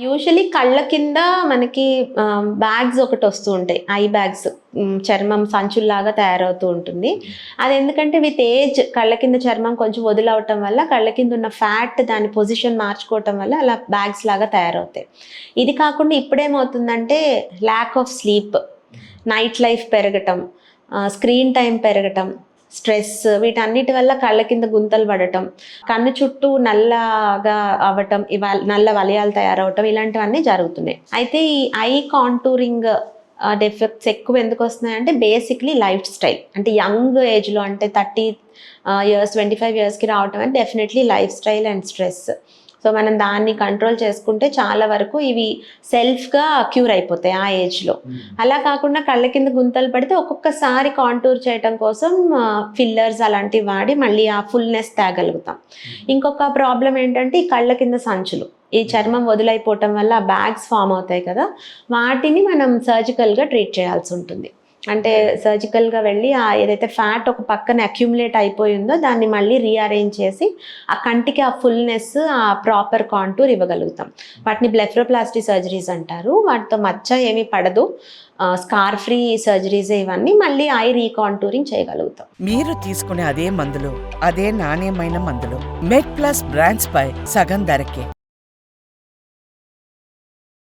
Usually కళ్ళ కింద మనకి బ్యాగ్స్ ఒకటి వస్తూ ఉంటాయి, ఐ బ్యాగ్స్. చర్మం సంచుల్లాగా తయారవుతూ ఉంటుంది. అది ఎందుకంటే విత్ ఏజ్ కళ్ళ కింద చర్మం కొంచెం వదులవటం వల్ల కళ్ళ కింద ఉన్న ఫ్యాట్ దాని పొజిషన్ మార్చుకోవటం వల్ల అలా బ్యాగ్స్ లాగా తయారవుతాయి. ఇది కాకుండా ఇప్పుడేమవుతుందంటే lack of sleep, night life పెరగటం, స్క్రీన్ టైం పెరగటం, స్ట్రెస్, వీటన్నిటి వల్ల కళ్ళ కింద గుంతలు పడటం, కన్ను చుట్టూ నల్లగా అవ్వటం, నల్ల వలయాలు తయారవటం, ఇలాంటివన్నీ జరుగుతున్నాయి. అయితే ఈ ఐ కాంటూరింగ్ డెఫెక్ట్స్ ఎక్కువ ఎందుకు వస్తున్నాయంటే బేసిక్లీ లైఫ్ స్టైల్. అంటే యంగ్ ఏజ్లో అంటే 30 years 25 yearsకి రావటం అంటే definitely life style and stress. So మనం దాన్ని కంట్రోల్ చేసుకుంటే చాలా వరకు ఇవి సెల్ఫ్గా క్యూర్ అయిపోతాయి ఆ ఏజ్లో. అలా కాకుండా కళ్ళ కింద గుంతలు పడితే ఒక్కొక్కసారి కాంటూర్ చేయటం కోసం ఫిల్లర్స్ అలాంటివి వాడి మళ్ళీ ఆ ఫుల్నెస్ తేగలుగుతాం. ఇంకొక ప్రాబ్లం ఏంటంటే ఈ కళ్ళ కింద సంచులు, ఈ చర్మం వదులైపోవటం వల్ల బ్యాగ్స్ ఫామ్ అవుతాయి కదా, వాటిని మనం సర్జికల్గా ట్రీట్ చేయాల్సి ఉంటుంది. అంటే సర్జికల్గా వెళ్ళి ఏదైతే ఫ్యాట్ ఒక పక్కన అక్యుములేట్ అయిపోయిందో దాన్ని మళ్ళీ రీఅరేంజ్ చేసి ఆ కంటికి ఆ ఫుల్నెస్, ఆ ప్రాపర్ కాంటూర్ ఇవ్వగలుగుతాం. వాటిని బ్లెఫరోప్లాస్టీ సర్జరీస్ అంటారు. వాటితో మచ్చ ఏమీ పడదు, స్కార్ ఫ్రీ సర్జరీస్. ఇవన్నీ మళ్ళీ ఐ రీకాంటూరింగ్ చేయగలుగుతాం. మీరు తీసుకునే అదే మందులు, అదే నాణ్యమైన మందులు మెడ్ ప్లస్ బ్రాండ్స్ పై సగం ధరకే.